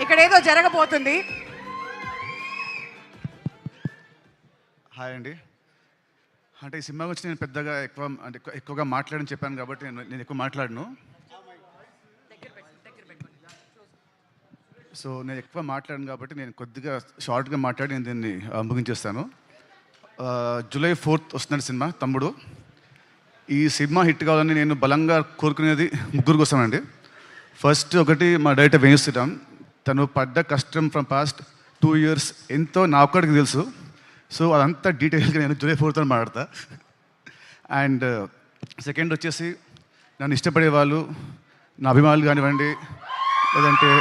ఇక్కడ ఏదో జరగబోతుంది. హాయ్ అండి. అంటే ఈ సినిమా గురించి నేను పెద్దగా ఎక్కువగా మాట్లాడని చెప్పాను కాబట్టి నేను ఎక్కువ మాట్లాడను. సో నేను ఎక్కువ మాట్లాడను కాబట్టి నేను కొద్దిగా షార్ట్గా మాట్లాడి నేను దీన్ని ముగించేస్తాను. జూలై 4th వస్తున్నాడు సినిమా తమ్ముడు. ఈ సినిమా హిట్ కావాలని నేను బలంగా కోరుకునేది ముగ్గురు కోసమండి. ఫస్ట్ ఒకటి మా డైరెక్టర్ వేణు శ్రీరామ్. తను పడ్డ కష్టం ఫ్రమ్ పాస్ట్ 2 years ఎంతో నా ఒక్కడికి తెలుసు. సో అదంతా డీటెయిల్గా నేను జూలై 4th మాట్లాడతా. అండ్ సెకండ్ వచ్చేసి నన్ను ఇష్టపడే వాళ్ళు, నా అభిమానులు కానివ్వండి, లేదంటే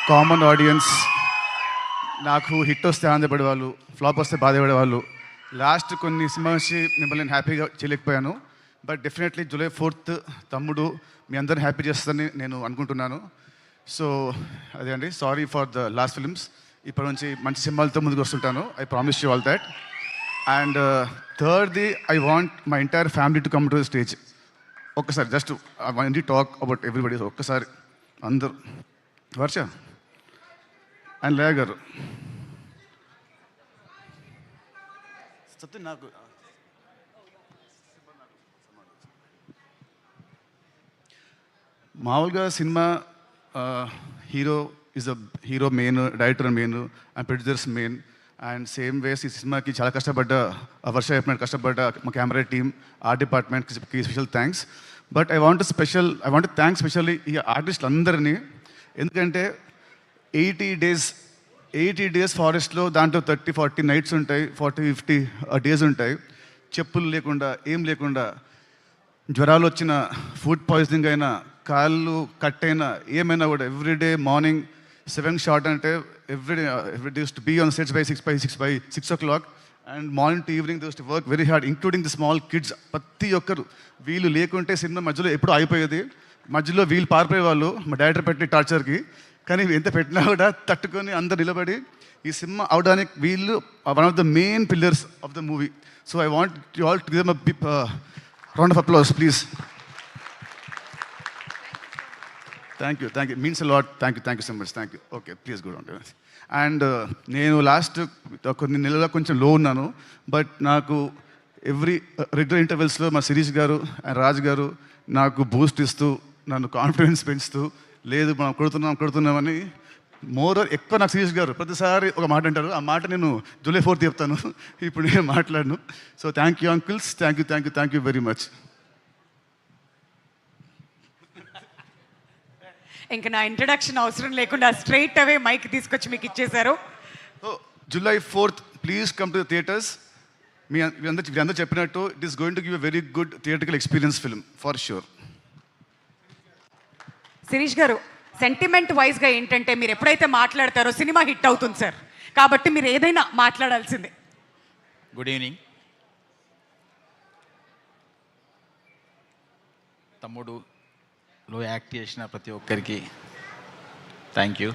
కామన్ ఆడియన్స్, నాకు హిట్ వస్తే ఆనందపడేవాళ్ళు, ఫ్లాప్ వస్తే బాధపడేవాళ్ళు. లాస్ట్ కొన్ని సినిమా నుంచి మిమ్మల్ని నేను హ్యాపీగా చేయలేకపోయాను. బట్ డెఫినెట్లీ జూలై 4th తమ్ముడు మీ అందరిని హ్యాపీ చేస్తుందని నేను అనుకుంటున్నాను. సో అదే అండి, sorry for the last films. ఇప్పటి నుంచి మంచి సినిమాలతో ముందుకు వస్తుంటాను. I promise you all that. And థర్డ్ది, I want my entire family to come to the stage. ఒక్కసారి just I want to talk about everybody. ఒక్కసారి అందరూ, వర్ష అండ్ లేయ గారు, సత్యం నాకు మామూలుగా cinema hero main, director main and producers main. And same ways ఈ సినిమాకి చాలా కష్టపడ్డ వర్ష చెప్పినట్టు కష్టపడ్డ మా కెమెరా టీమ్, ఆర్ట్ డిపార్ట్మెంట్కి special thanks. But I want thanks specially ఈ ఆర్టిస్టులు అందరినీ. ఎందుకంటే 80 days ఫారెస్ట్లో, దాంట్లో 30-40 nights ఉంటాయి, 40-50 days ఉంటాయి. చెప్పులు లేకుండా, ఏం లేకుండా, జ్వరాలు వచ్చిన, ఫుడ్ పాయిజనింగ్ అయినా, కాళ్ళు కట్ అయినా, ఏమైనా కూడా ఎవ్రీడే మార్నింగ్ 7 షార్ట్ అంటే everyday used to be on sets by 6 o'clock and morning to evening used to work very hard, including the small kids. ప్రతి ఒక్కరు వీళ్ళు లేకుంటే సినిమా మధ్యలో ఎప్పుడూ అయిపోయేది. మధ్యలో వీళ్ళు పారిపోయేవాళ్ళు మా డైరెక్టర్ పెట్టిన టార్చర్కి. కానీ ఎంత పెట్టినా కూడా తట్టుకొని అందరు నిలబడి ఈ సినిమా అవడానికి వీళ్ళు one of the main pillars of the movie. So I want you all to give them a round of applause please. Thank you means a lot. Thank you so much. Thank you. Okay, please good on. And నేను last కొన్ని నెలలుగా కొంచెం లో ఉన్నాను. But నాకు regular ఇంటర్వెల్స్లో మా శిరీష్ గారు and Raj గారు నాకు బూస్ట్ ఇస్తూ, నన్ను కాన్ఫిడెన్స్ పెంచుతూ, లేదు మనం కొడుతున్నామని ఎక్కువ నాకు శిరీష్ గారు ప్రతిసారి ఒక మాట అంటారు. ఆ మాట నేను జూలై 4th చెప్తాను, ఇప్పుడు నేను మాట్లాడను. So thank you uncles, thank you very much. ఇంకా నా ఇంట్రడక్షన్ అవసరం లేకుండా స్ట్రైట్ అవే మైక్ తీసుకొచ్చి మీకు ఇచ్చేశారు. So July 4th please come to the theatres. మీ అందరూ చెప్పినట్టు it is going to give a very good theatrical experience film for sure. Sirish garu, sentiment వైజ్గా ఏంటంటే మీరు ఎప్పుడైతే మాట్లాడతారో సినిమా హిట్ అవుతుంది సార్. కాబట్టి మీరు ఏదైనా మాట్లాడాల్సిందే. Good evening. తమ్ముడులో యాక్ట్ చేసిన ప్రతి ఒక్కరికి థ్యాంక్ యూ.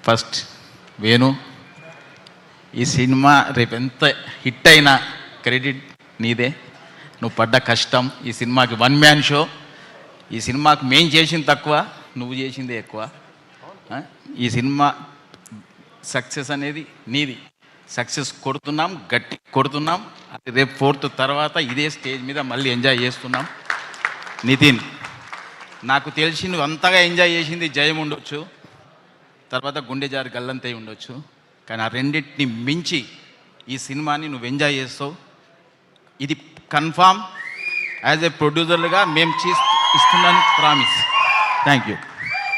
ఫస్ట్ వేణు, ఈ సినిమా రేపు ఎంత హిట్ అయినా క్రెడిట్ నీదే. నువ్వు పడ్డ కష్టం, ఈ సినిమాకి 1 man షో. ఈ సినిమాకు మేం చేసింది తక్కువ, నువ్వు చేసిందే ఎక్కువ. ఈ సినిమా సక్సెస్ అనేది నీది. సక్సెస్ కొడుతున్నాం, గట్టి కొడుతున్నాం. అది రేపు 4th తర్వాత ఇదే స్టేజ్ మీద మళ్ళీ ఎంజాయ్ చేస్తున్నాం. నితిన్, నాకు తెలిసి నువ్వు అంతగా ఎంజాయ్ చేసింది జయం ఉండొచ్చు, తర్వాత గుండె జారి గల్లంతై ఉండొచ్చు. కానీ ఆ రెండింటిని మించి ఈ సినిమాని నువ్వు ఎంజాయ్ చేస్తావు. ఇది కన్ఫామ్. యాజ్ ఏ ప్రొడ్యూసర్లుగా మేము ఇస్తున్నాను ప్రామిస్. Thank you.